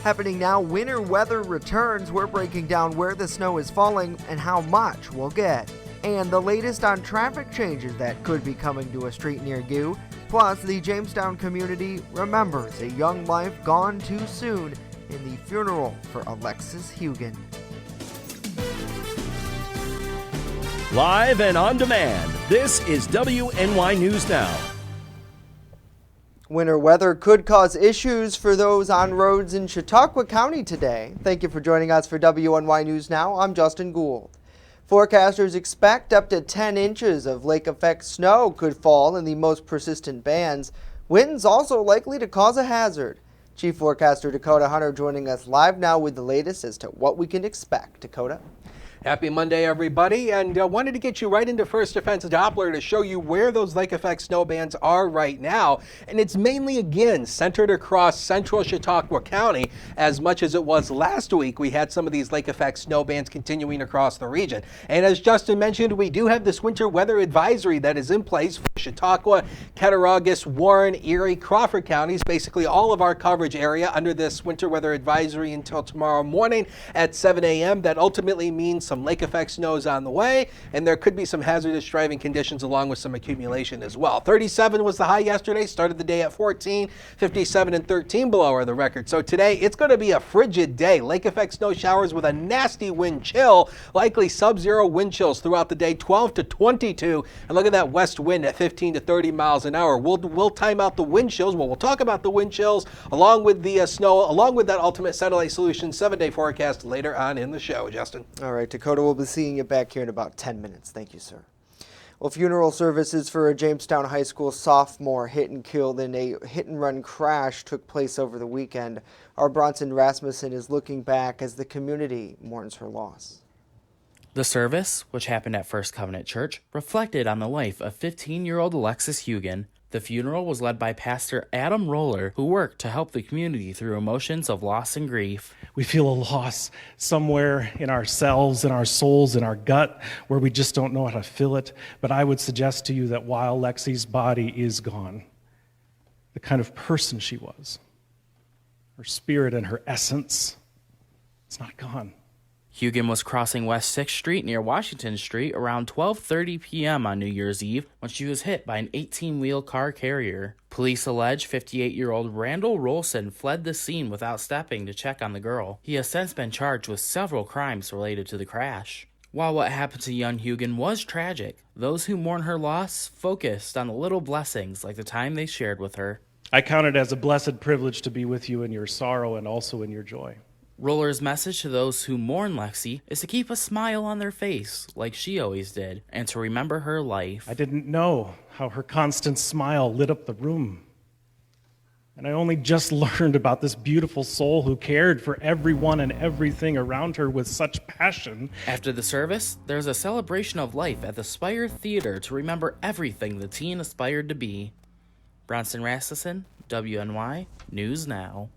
Happening now, winter weather returns. We're breaking down where the snow is falling and how much we'll get. And the latest on traffic changes that could be coming to a street near you. Plus, the Jamestown community remembers a young life gone too soon in the funeral for Alexis Hugen. Live and on demand, this is WNY News Now. Winter weather could cause issues for those on roads in Chautauqua County today. Thank you for joining us for WNY News Now. I'm Justin Gould. Forecasters expect up to 10 inches of lake effect snow could fall in the most persistent bands. Winds also likely to cause a hazard. Chief Forecaster Dakota Hunter joining us live now with the latest as to what we can expect. Dakota? Happy Monday, everybody, and wanted to get you right into First Defense Doppler to show you where those lake effect snow bands are right now. And it's mainly, again, centered across central Chautauqua County. As much as it was last week, we had some of these lake effect snow bands continuing across the region. And as Justin mentioned, we do have this winter weather advisory that is in place for Chautauqua, Cattaraugus, Warren, Erie, Crawford counties, basically all of our coverage area under this winter weather advisory until tomorrow morning at 7 a.m. That ultimately means some lake effect snow is on the way, and there could be some hazardous driving conditions along with some accumulation as well. 37 was the high yesterday, started the day at 14, 57 and 13 below are the record. So today it's going to be a frigid day. Lake effect snow showers with a nasty wind chill, likely sub-zero wind chills throughout the day, 12 to 22. And look at that west wind at 15 to 30 miles an hour. We'll time out the wind chills. Well, we'll talk about the wind chills along with the snow, along with that Ultimate Satellite Solutions 7-day forecast later on in the show. Justin. All right, Dakota, we'll be seeing you back here in about 10 minutes. Thank you, sir. Well, funeral services for a Jamestown High School sophomore hit and killed in a hit-and-run crash took place over the weekend. Our Bronson Rasmussen is looking back as the community mourns her loss. The service, which happened at First Covenant Church, reflected on the life of 15-year-old Alexis Hugen. The funeral was led by Pastor Adam Roller, who worked to help the community through emotions of loss and grief. We feel a loss somewhere in ourselves, in our souls, in our gut, where we just don't know how to fill it. But I would suggest to you that while Lexi's body is gone, the kind of person she was, her spirit and her essence, it's not gone. Hugen was crossing West 6th Street near Washington Street around 12:30 p.m. on New Year's Eve when she was hit by an 18-wheel car carrier. Police allege 58-year-old Randall Rolson fled the scene without stopping to check on the girl. He has since been charged with several crimes related to the crash. While what happened to young Hugen was tragic, those who mourn her loss focused on the little blessings like the time they shared with her. I count it as a blessed privilege to be with you in your sorrow and also in your joy. Roller's message to those who mourn Lexi is to keep a smile on their face, like she always did, and to remember her life. I didn't know how her constant smile lit up the room. And I only just learned about this beautiful soul who cared for everyone and everything around her with such passion. After the service, there's a celebration of life at the Spire Theater to remember everything the teen aspired to be. Bronson Rasmussen, WNY News Now.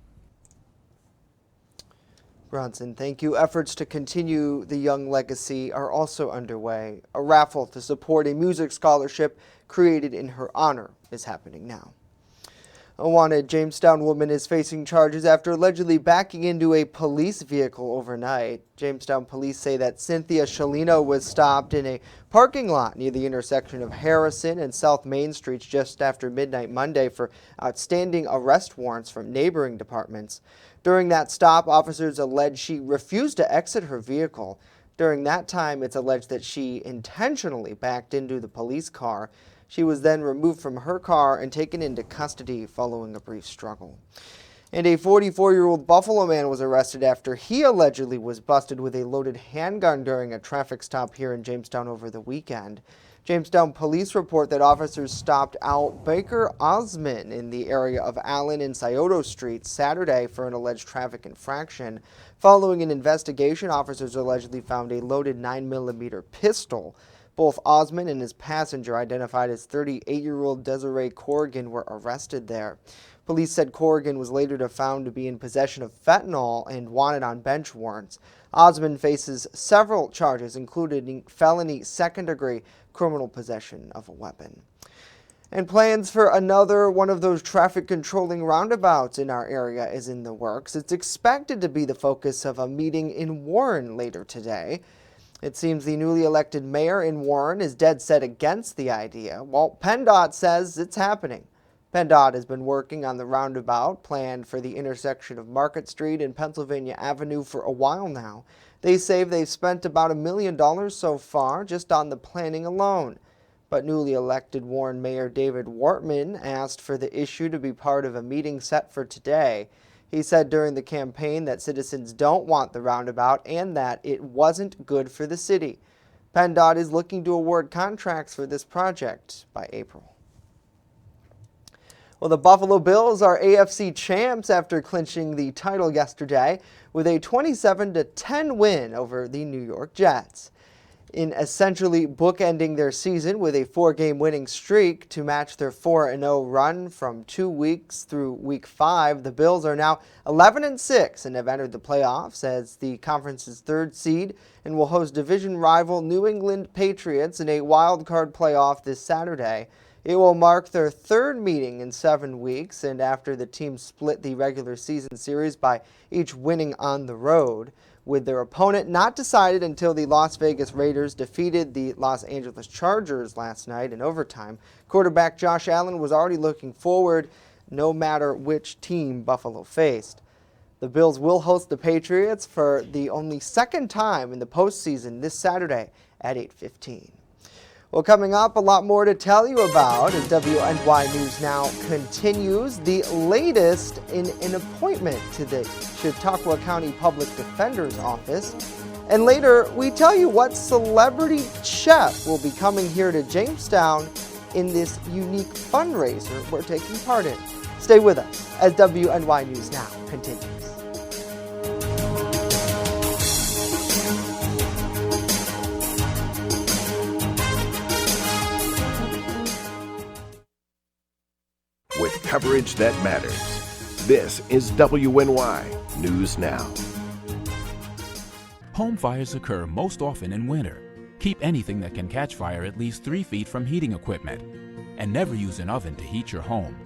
Bronson, thank you. Efforts to continue the young legacy are also underway. A raffle to support a music scholarship created in her honor is happening now. A wanted Jamestown woman is facing charges after allegedly backing into a police vehicle overnight. Jamestown police say that Cynthia Shalino was stopped in a parking lot near the intersection of Harrison and South Main Streets just after midnight Monday for outstanding arrest warrants from neighboring departments. During that stop, officers allege she refused to exit her vehicle. During that time, it's alleged that she intentionally backed into the police car. She was then removed from her car and taken into custody following a brief struggle. And a 44-year-old Buffalo man was arrested after he allegedly was busted with a loaded handgun during a traffic stop here in Jamestown over the weekend. Jamestown police report that officers stopped Al Baker Osman in the area of Allen and Scioto Streets Saturday for an alleged traffic infraction. Following an investigation, officers allegedly found a loaded 9mm pistol. Both Osman and his passenger, identified as 38-year-old Desiree Corrigan, were arrested there. Police said Corrigan was later found to be in possession of fentanyl and wanted on bench warrants. Osman faces several charges, including felony second-degree criminal possession of a weapon. And plans for another one of those traffic controlling roundabouts in our area is in the works. It's expected to be the focus of a meeting in Warren later today. It seems the newly elected mayor in Warren is dead set against the idea, while PennDOT says it's happening. PennDOT has been working on the roundabout planned for the intersection of Market Street and Pennsylvania Avenue for a while now. They say they've spent about $1 million so far just on the planning alone. But newly elected Warren Mayor David Wortman asked for the issue to be part of a meeting set for today. He said during the campaign that citizens don't want the roundabout and that it wasn't good for the city. PennDOT is looking to award contracts for this project by April. Well, the Buffalo Bills are AFC champs after clinching the title yesterday with a 27-10 win over the New York Jets. In essentially bookending their season with a 4-game winning streak to match their 4-0 run from 2 weeks through week 5, the Bills are now 11-6 and have entered the playoffs as the conference's 3rd seed and will host division rival New England Patriots in a wild card playoff this Saturday. It will mark their 3rd meeting in 7 weeks, and after the team split the regular season series by each winning on the road, with their opponent not decided until the Las Vegas Raiders defeated the Los Angeles Chargers last night in overtime. Quarterback Josh Allen was already looking forward no matter which team Buffalo faced. The Bills will host the Patriots for the only 2nd time in the postseason this Saturday at 8:15. Well, coming up, a lot more to tell you about as WNY News Now continues. The latest in an appointment to the Chautauqua County Public Defender's Office. And later, we tell you what celebrity chef will be coming here to Jamestown in this unique fundraiser we're taking part in. Stay with us as WNY News Now continues. With coverage that matters. This is WNY News Now. Home fires occur most often in winter. Keep anything that can catch fire at least 3 feet from heating equipment. And never use an oven to heat your home.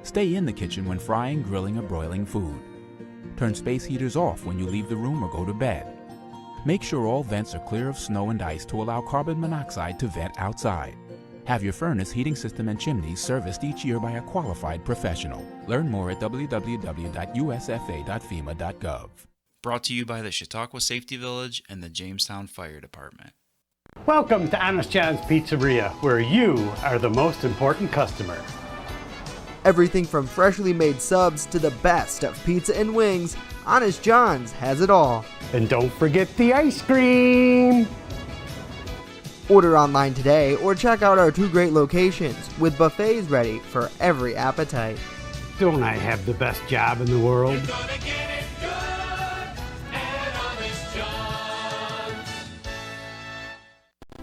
Stay in the kitchen when frying, grilling, or broiling food. Turn space heaters off when you leave the room or go to bed. Make sure all vents are clear of snow and ice to allow carbon monoxide to vent outside. Have your furnace, heating system, and chimneys serviced each year by a qualified professional. Learn more at www.usfa.fema.gov. Brought to you by the Chautauqua Safety Village and the Jamestown Fire Department. Welcome to Honest John's Pizzeria, where you are the most important customer. Everything from freshly made subs to the best of pizza and wings, Honest John's has it all. And don't forget the ice cream! Order online today or check out our 2 great locations with buffets ready for every appetite. Don't I have the best job in the world?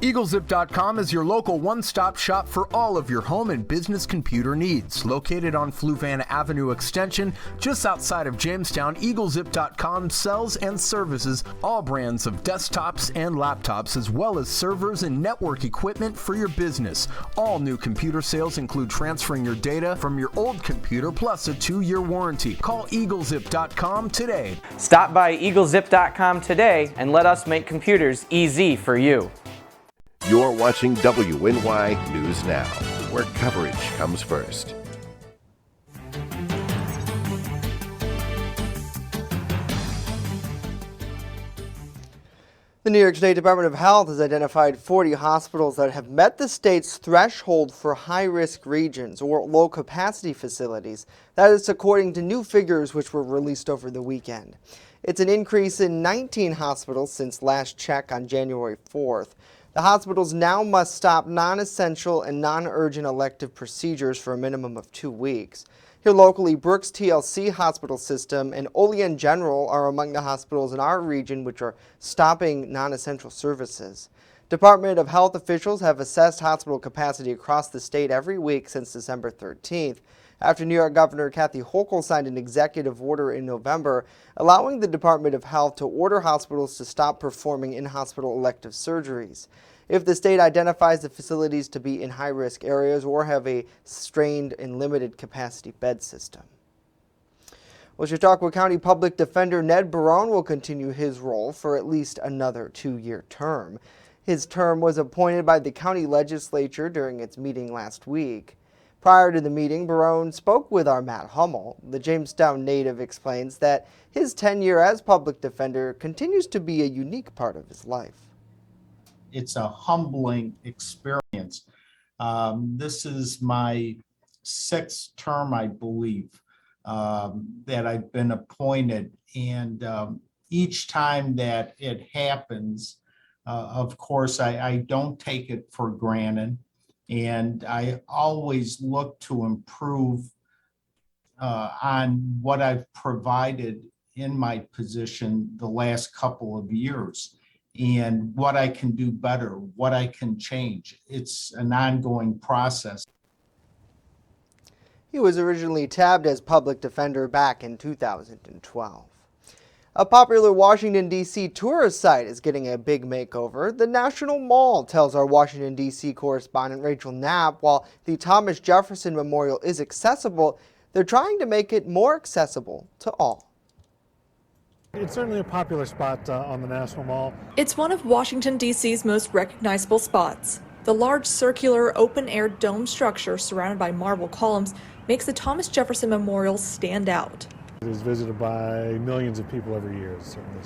EagleZip.com is your local one-stop shop for all of your home and business computer needs. Located on Fluvan Avenue Extension, just outside of Jamestown, EagleZip.com sells and services all brands of desktops and laptops, as well as servers and network equipment for your business. All new computer sales include transferring your data from your old computer, plus a 2-year warranty. Call EagleZip.com today. Stop by EagleZip.com today and let us make computers easy for you. You're watching WNY News Now, where coverage comes first. The New York State Department of Health has identified 40 hospitals that have met the state's threshold for high-risk regions or low-capacity facilities. That is according to new figures which were released over the weekend. It's an increase in 19 hospitals since last check on January 4th. The hospitals now must stop non-essential and non-urgent elective procedures for a minimum of 2 weeks. Here locally, Brooks TLC Hospital System and Olean General are among the hospitals in our region which are stopping non-essential services. Department of Health officials have assessed hospital capacity across the state every week since December 13th. After New York Governor Kathy Hochul signed an executive order in November allowing the Department of Health to order hospitals to stop performing in-hospital elective surgeries. if the state identifies the facilities to be in high-risk areas or have a strained and limited capacity bed system. Well, Chautauqua County Public Defender Ned Barone will continue his role for at least another 2-year term. His term was appointed by the county legislature during its meeting last week. Prior to the meeting, Barone spoke with our Matt Hummel. The Jamestown native explains that his tenure as public defender continues to be a unique part of his life. It's a humbling experience. This is my 6th term, I believe, that I've been appointed. And each time that it happens, of course, I don't take it for granted. And I always look to improve on what I've provided in my position the last couple of years and what I can do better, what I can change. It's an ongoing process. He was originally tabbed as public defender back in 2012. A popular Washington, D.C. tourist site is getting a big makeover. The National Mall, tells our Washington, D.C. correspondent Rachel Knapp. While the Thomas Jefferson Memorial is accessible, they're trying to make it more accessible to all. It's certainly a popular spot on the National Mall. It's one of Washington, D.C.'s most recognizable spots. The large circular open-air dome structure surrounded by marble columns makes the Thomas Jefferson Memorial stand out. It is visited by millions of people every year. It's certainly a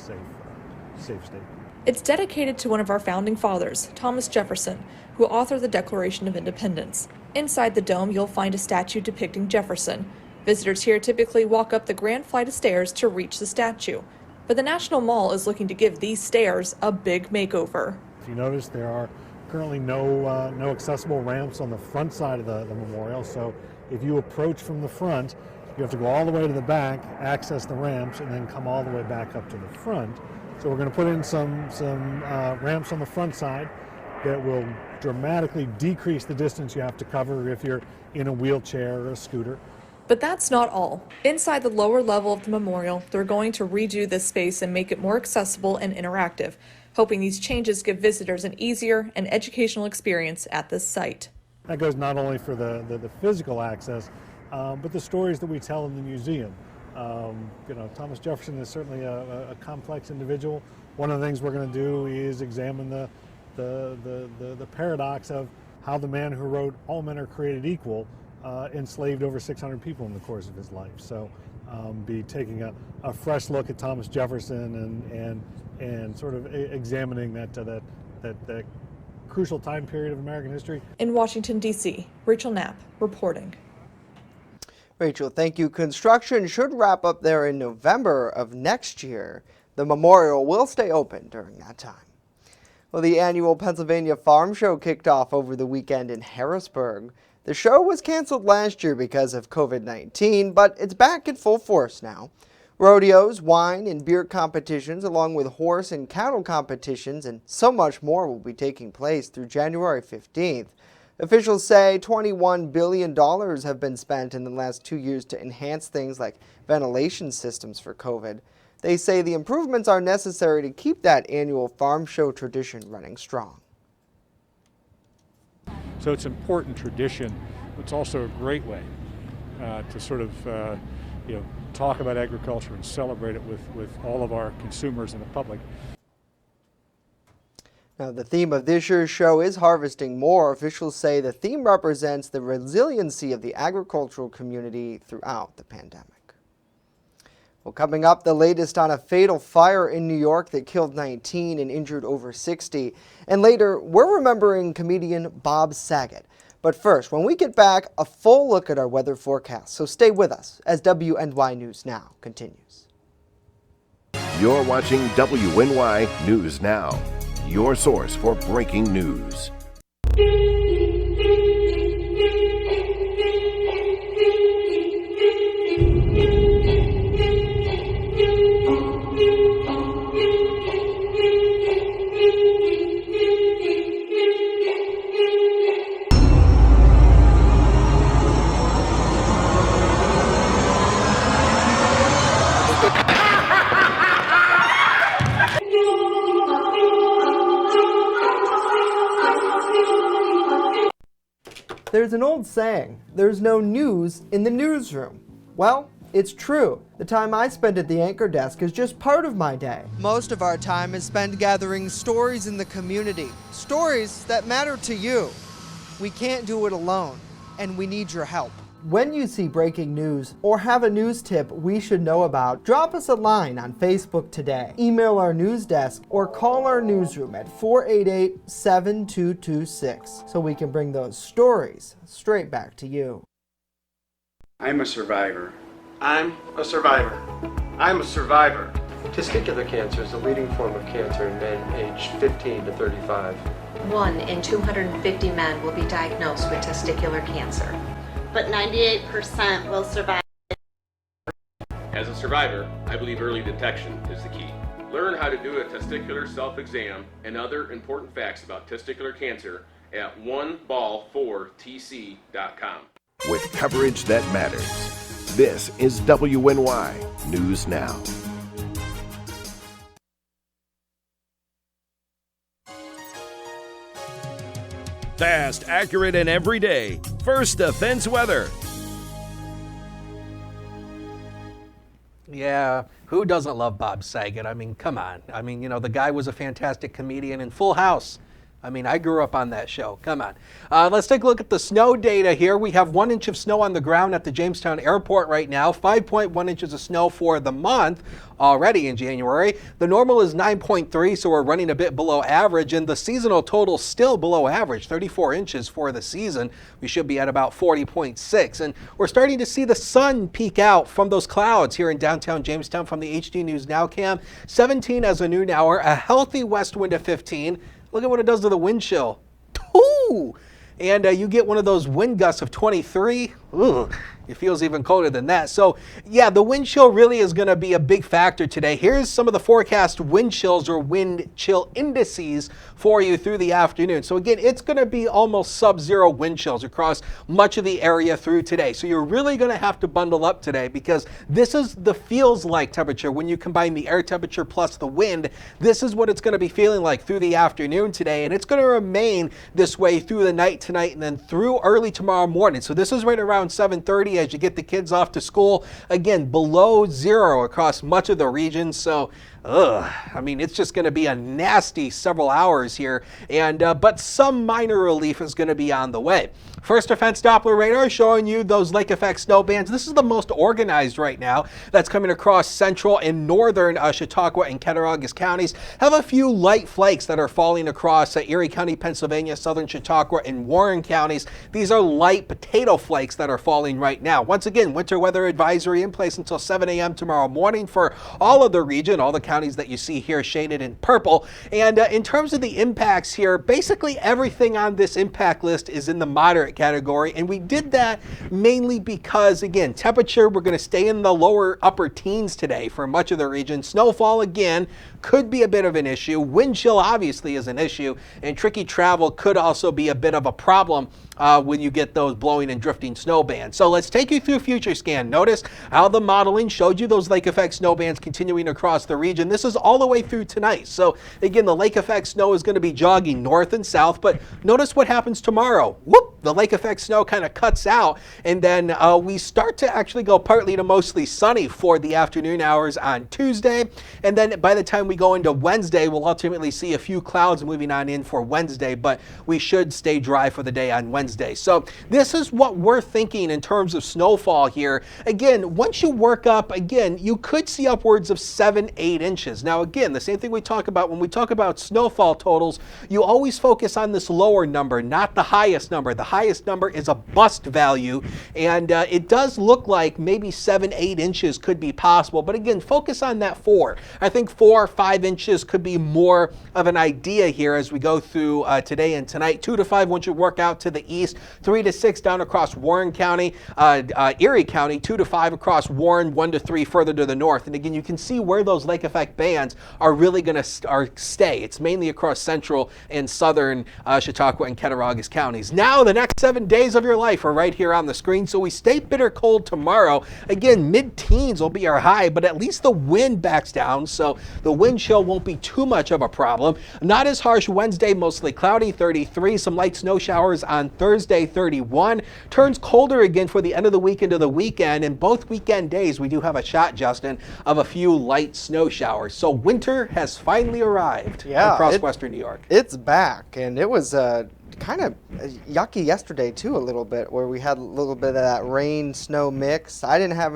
safe state. It's dedicated to one of our founding fathers, Thomas Jefferson, who authored the Declaration of Independence. Inside the dome, you'll find a statue depicting Jefferson. Visitors here typically walk up the grand flight of stairs to reach the statue. But the National Mall is looking to give these stairs a big makeover. If you notice, there are currently no accessible ramps on the front side of the memorial. So if you approach from the front, you have to go all the way to the back, access the ramps, and then come all the way back up to the front. So we're going to put in some ramps on the front side that will dramatically decrease the distance you have to cover if you're in a wheelchair or a scooter. But that's not all. Inside the lower level of the memorial, they're going to redo this space and make it more accessible and interactive, hoping these changes give visitors an easier and educational experience at this site. That goes not only for the physical access, but the stories that we tell in the museum. Thomas Jefferson is certainly a complex individual. One of the things we're going to do is examine the paradox of how the man who wrote "All men are created equal" enslaved over 600 people in the course of his life. So be taking a fresh look at Thomas Jefferson and sort of examining that crucial time period of American history. In Washington, D.C., Rachel Knapp reporting. Rachel, thank you. Construction should wrap up there in November of next year. The memorial will stay open during that time. Well, the annual Pennsylvania Farm Show kicked off over the weekend in Harrisburg. The show was canceled last year because of COVID-19, but it's back in full force now. Rodeos, wine and beer competitions, along with horse and cattle competitions, and so much more will be taking place through January 15th. Officials say $21 billion have been spent in the last 2 years to enhance things like ventilation systems for COVID. They say the improvements are necessary to keep that annual farm show tradition running strong. So it's an important tradition. It's also a great way to sort of talk about agriculture and celebrate it with all of our consumers and the public. Now, the theme of this year's show is Harvesting More. Officials say the theme represents the resiliency of the agricultural community throughout the pandemic. Well, coming up, the latest on a fatal fire in New York that killed 19 and injured over 60. And later, we're remembering comedian Bob Saget. But first, when we get back, a full look at our weather forecast. So stay with us as WNY News Now continues. You're watching WNY News Now, your source for breaking news. There's an old saying, there's no news in the newsroom. Well, it's true. The time I spend at the anchor desk is just part of my day. Most of our time is spent gathering stories in the community, stories that matter to you. We can't do it alone, and we need your help. When you see breaking news or have a news tip we should know about, drop us a line on Facebook today, email our news desk, or call our newsroom at 488-7226 so we can bring those stories straight back to you. I'm a survivor. I'm a survivor. I'm a survivor. Testicular cancer is the leading form of cancer in men aged 15 to 35. 1 in 250 men will be diagnosed with testicular cancer. But 98% will survive. As a survivor, I believe early detection is the key. Learn how to do a testicular self-exam and other important facts about testicular cancer at oneball4tc.com. With coverage that matters, this is WNY News Now. Fast, accurate, and everyday. First Defense weather. Yeah, who doesn't love Bob Saget? I mean, come on. I mean, you know, the guy was a fantastic comedian in Full House. I mean, I grew up on that show. Come on. Let's take a look at the snow data here. We have 1 inch of snow on the ground at the Jamestown airport right now, 5.1 inches of snow for the month already in January. The normal is 9.3, so we're running a bit below average, and the seasonal total still below average, 34 inches for the season. We should be at about 40.6, and we're starting to see the sun peek out from those clouds here in downtown Jamestown from the HD News Now cam. 17 as a noon hour, a healthy west wind of 15. Look at what it does to the wind chill. Ooh! And you get one of those wind gusts of 23. Ooh, it feels even colder than that. So yeah, the wind chill really is going to be a big factor today. Here's some of the forecast wind chills or wind chill indices for you through the afternoon. So again, it's going to be almost sub-zero wind chills across much of the area through today. So you're really going to have to bundle up today because this is the feels like temperature. When you combine the air temperature plus the wind, this is what it's going to be feeling like through the afternoon today. And it's going to remain this way through the night tonight and then through early tomorrow morning. So this is right around 7:30 as you get the kids off to school. Again, below zero across much of the region. So I mean, it's just going to be a nasty several hours here, and but some minor relief is going to be on the way. First Defense Doppler radar showing you those lake effect snow bands. This is the most organized right now. That's coming across central and northern Chautauqua and Cattaraugus counties. Have a few light flakes that are falling across Erie County, Pennsylvania, southern Chautauqua, and Warren counties. These are light potato flakes that are falling right now. Once again, winter weather advisory in place until 7 a.m. tomorrow morning for all of the region, all the counties that you see here shaded in purple. And in terms of the impacts here, basically everything on this impact list is in the moderate category, and we did that mainly because, again, temperature, we're going to stay in the lower upper teens today for much of the region. Snowfall, again, could be a bit of an issue. Wind chill obviously is an issue, and tricky travel could also be a bit of a problem when you get those blowing and drifting snow bands. So let's take you through Future Scan. Notice how the modeling showed you those lake effect snow bands continuing across the region. This is all the way through tonight. So again, the lake effect snow is going to be jogging north and south, but notice what happens tomorrow. Whoop! The lake effect snow kind of cuts out, and then we start to actually go partly to mostly sunny for the afternoon hours on Tuesday, and then by the time we go into Wednesday, we'll ultimately see a few clouds moving on in for Wednesday, but we should stay dry for the day on Wednesday. So this is what we're thinking in terms of snowfall here. Again, once you work up, again, you could see upwards of 7-8 inches. Now again, the same thing we talk about when we talk about snowfall totals, you always focus on this lower number, not the highest number. The highest number is a bust value, and it does look like maybe 7-8 inches could be possible, but again, focus on that 4. I think 4 or 5 inches could be more of an idea here as we go through today and tonight. 2 to 5 once you work out to the east, 3 to 6 down across Warren County, Erie County, 2 to 5 across Warren, 1 to 3 further to the north. And again, you can see where those lake effect bands are really going to stay. It's mainly across central and southern Chautauqua and Cattaraugus counties. Now the next 7 days of your life are right here on the screen, so we stay bitter cold tomorrow. Again, mid-teens will be our high, but at least the wind backs down, so the wind chill won't be too much of a problem. Not as harsh Wednesday, mostly cloudy, 33. Some light snow showers on Thursday, 31. Turns colder again for the end of the week into the weekend, and both weekend days we do have a shot, Justin, of a few light snow showers. So winter has finally arrived across western New York. It's back, and it was kind of yucky yesterday too, a little bit, where we had a little bit of that rain snow mix. I didn't have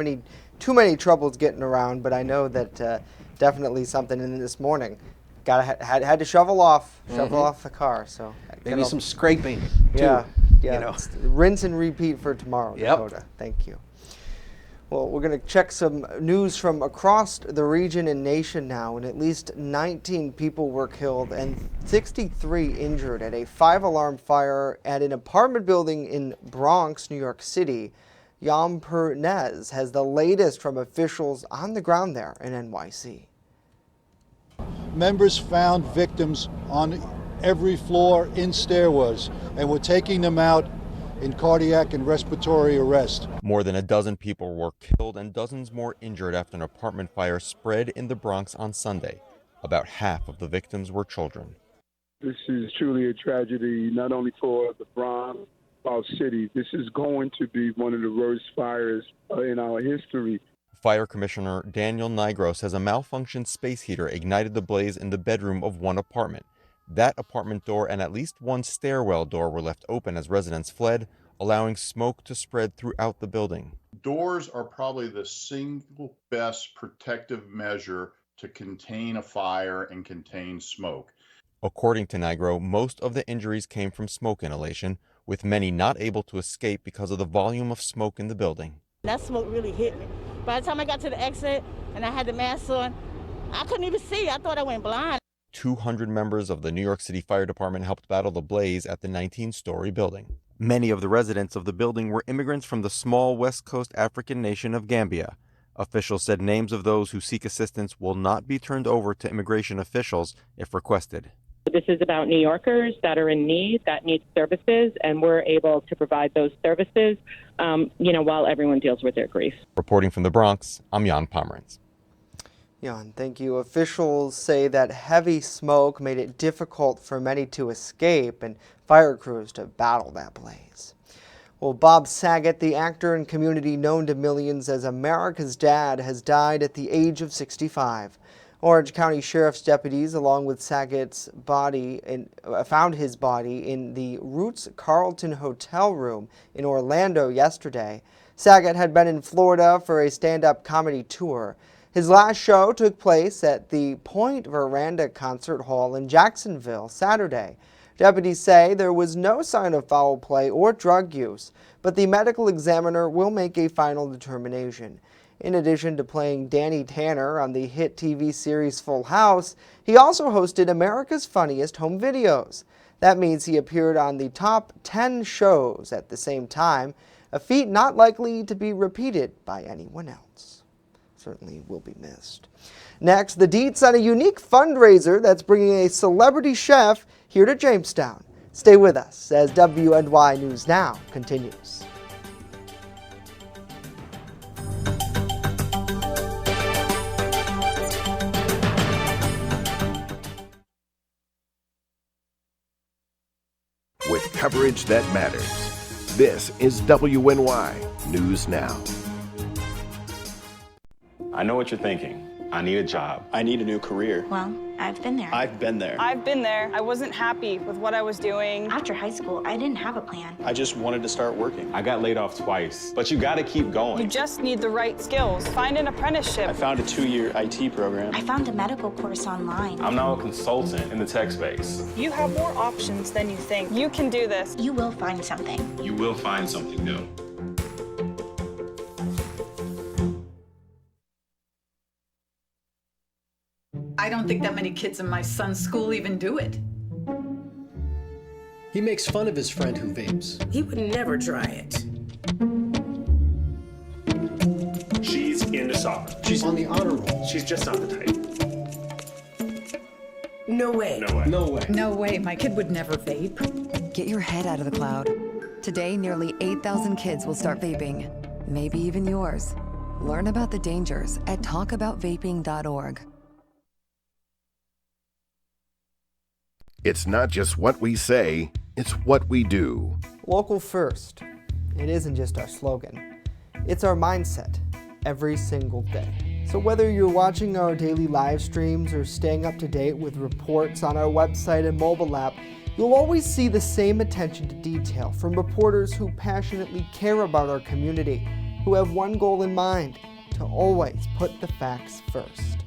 too many troubles getting around, but I know that definitely something in this morning. Had to shovel off the car, so maybe some scraping too. Yeah, you know. Rinse and repeat for tomorrow, Dakota. Thank you. Well, we're going to check some news from across the region and nation now, and at least 19 people were killed and 63 injured at a 5-alarm fire at an apartment building in Bronx, New York City. Yam Pernez has the latest from officials on the ground there in NYC. Members found victims on every floor in stairwells, and we're taking them out in cardiac and respiratory arrest. More than a dozen people were killed and dozens more injured after an apartment fire spread in the Bronx on Sunday. About half of the victims were children. This is truly a tragedy, not only for the Bronx, our city. This is going to be one of the worst fires in our history. Fire Commissioner Daniel Nigro says a malfunctioned space heater ignited the blaze in the bedroom of one apartment. That apartment door and at least one stairwell door were left open as residents fled, allowing smoke to spread throughout the building. Doors are probably the single best protective measure to contain a fire and contain smoke. According to Nigro, most of the injuries came from smoke inhalation, with many not able to escape because of the volume of smoke in the building. That smoke really hit me. By the time I got to the exit and I had the mask on, I couldn't even see. I thought I went blind. 200 members of the New York City Fire Department helped battle the blaze at the 19-story building. Many of the residents of the building were immigrants from the small West Coast African nation of Gambia. Officials said names of those who seek assistance will not be turned over to immigration officials if requested. This is about New Yorkers that are in need, that need services, and we're able to provide those services, while everyone deals with their grief. Reporting from the Bronx, I'm Jan Pomerantz. Jan, thank you. Officials say that heavy smoke made it difficult for many to escape and fire crews to battle that blaze. Well, Bob Saget, the actor and community known to millions as America's Dad, has died at the age of 65. Orange County Sheriff's deputies, along with Saget's body, found his body in the Ritz-Carlton hotel room in Orlando yesterday. Saget had been in Florida for a stand-up comedy tour. His last show took place at the Point Veranda Concert Hall in Jacksonville Saturday. Deputies say there was no sign of foul play or drug use, but the medical examiner will make a final determination. In addition to playing Danny Tanner on the hit TV series Full House, he also hosted America's Funniest Home Videos. That means he appeared on the top 10 shows at the same time, a feat not likely to be repeated by anyone else. Certainly will be missed. Next, the deets on a unique fundraiser that's bringing a celebrity chef here to Jamestown. Stay with us as WNY News Now continues. With coverage that matters, this is WNY News Now. I know what you're thinking. I need a job. I need a new career. Well, I've been there. I've been there. I've been there. I wasn't happy with what I was doing. After high school, I didn't have a plan. I just wanted to start working. I got laid off twice, but you gotta keep going. You just need the right skills. Find an apprenticeship. I found a 2-year IT program. I found a medical course online. I'm now a consultant in the tech space. You have more options than you think. You can do this. You will find something. You will find something new. I don't think that many kids in my son's school even do it. He makes fun of his friend who vapes. He would never try it. She's into soccer. She's on the honor roll. She's just not the type. No way. No way. No way. No way. My kid would never vape. Get your head out of the cloud. Today, nearly 8,000 kids will start vaping, maybe even yours. Learn about the dangers at talkaboutvaping.org. It's not just what we say, it's what we do. Local first. It isn't just our slogan. It's our mindset every single day. So whether you're watching our daily live streams or staying up to date with reports on our website and mobile app, you'll always see the same attention to detail from reporters who passionately care about our community, who have one goal in mind: to always put the facts first.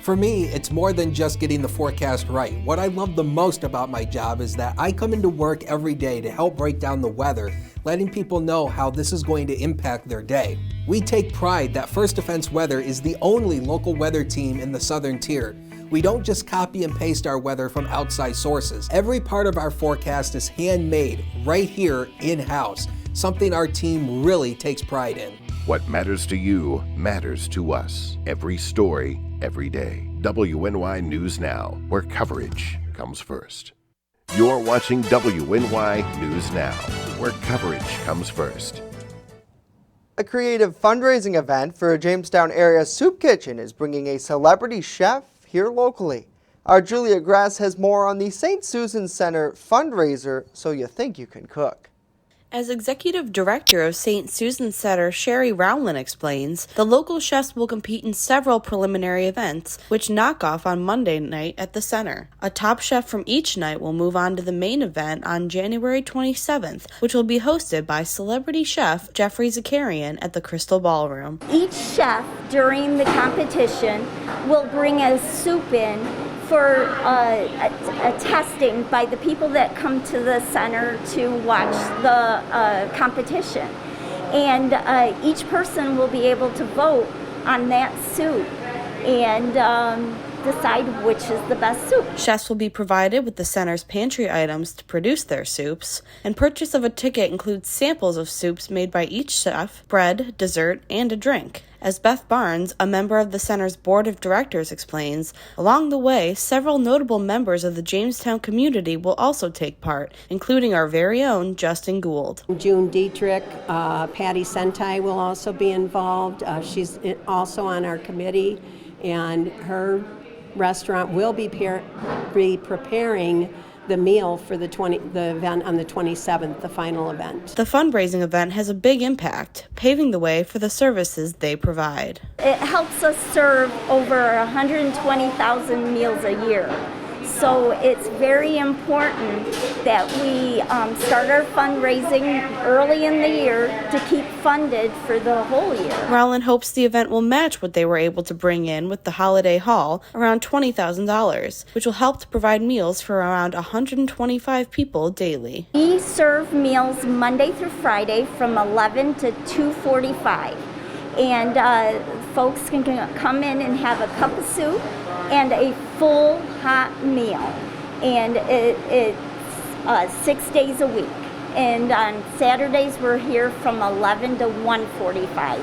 For me, it's more than just getting the forecast right. What I love the most about my job is that I come into work every day to help break down the weather, letting people know how this is going to impact their day. We take pride that First Defense Weather is the only local weather team in the Southern Tier. We don't just copy and paste our weather from outside sources. Every part of our forecast is handmade right here in-house, something our team really takes pride in. What matters to you matters to us. Every story, every day. WNY News Now, where coverage comes first. You're watching WNY News Now, where coverage comes first. A creative fundraising event for a Jamestown area soup kitchen is bringing a celebrity chef here locally. Our Julia Grass has more on the St. Susan Center fundraiser, So You Think You Can Cook. As Executive Director of St. Susan Center, Sherry Rowland explains, the local chefs will compete in several preliminary events, which knock off on Monday night at the center. A top chef from each night will move on to the main event on January 27th, which will be hosted by celebrity chef Jeffrey Zakarian at the Crystal Ballroom. Each chef during the competition will bring a soup in for a testing by the people that come to the center to watch the competition. And each person will be able to vote on that soup and decide which is the best soup. Chefs will be provided with the center's pantry items to produce their soups, and purchase of a ticket includes samples of soups made by each chef, bread, dessert, and a drink. As Beth Barnes, a member of the center's board of directors, explains, along the way, several notable members of the Jamestown community will also take part, including our very own Justin Gould. June Dietrich, Patty Sentai will also be involved. She's also on our committee, and her restaurant will be preparing the meal for the event on the 27th, the final event. The fundraising event has a big impact, paving the way for the services they provide. It helps us serve over 120,000 meals a year. So it's very important that we start our fundraising early in the year to keep funded for the whole year. Rowland hopes the event will match what they were able to bring in with the holiday haul, around $20,000, which will help to provide meals for around 125 people daily. We serve meals Monday through Friday from 11 to 2:45. And folks can come in and have a cup of soup and a full hot meal. And it's 6 days a week. And on Saturdays we're here from 11 to 1:45.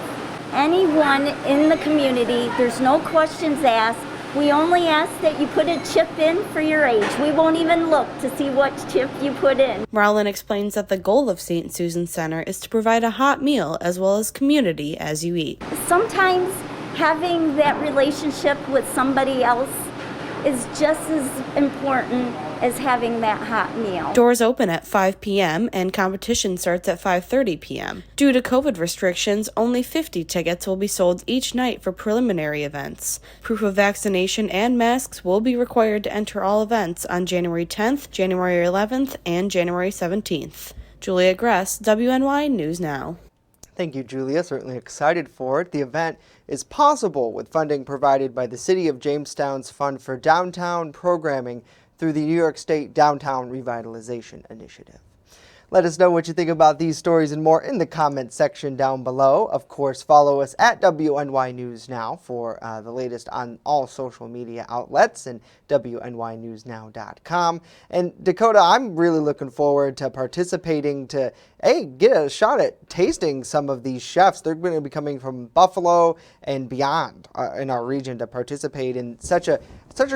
Anyone in the community, there's no questions asked. We only ask that you put a chip in for your age. We won't even look to see what chip you put in. Rowland explains that the goal of St. Susan Center is to provide a hot meal as well as community as you eat. Sometimes having that relationship with somebody else is just as important as having that hot meal. Doors open at 5 p.m. and competition starts at 5:30 p.m. Due to COVID restrictions, only 50 tickets will be sold each night for preliminary events. Proof of vaccination and masks will be required to enter all events on January 10th, January 11th, and January 17th. Julia Gress, WNY News Now. Thank you, Julia. Certainly excited for it. The event is possible with funding provided by the City of Jamestown's Fund for Downtown Programming through the New York State Downtown Revitalization Initiative. Let us know what you think about these stories and more in the comment section down below. Of course, follow us at WNY News Now for the latest on all social media outlets and WNYNewsNow.com. And Dakota, I'm really looking forward to participating to, get a shot at tasting some of these chefs. They're going to be coming from Buffalo and beyond in our region to participate in such a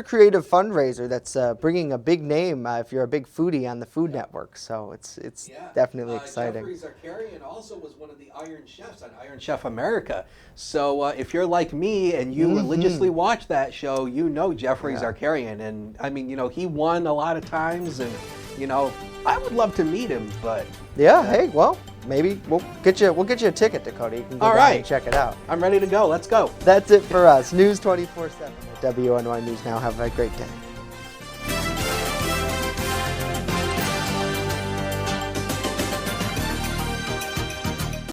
creative fundraiser that's bringing a big name if you're a big foodie on the Food Network. So it's It's definitely exciting. Jeffrey Zakarian also was one of the Iron Chefs on Iron Chef America. So if you're like me and you religiously watch that show, you know Jeffrey Zakarian. And I mean, you know, he won a lot of times, and you know, I would love to meet him, but hey, well, maybe we'll get you a ticket, Dakota. You can go down and check it out. I'm ready to go. Let's go. That's it for us. News 24/7 at WNY News Now. Have a great day.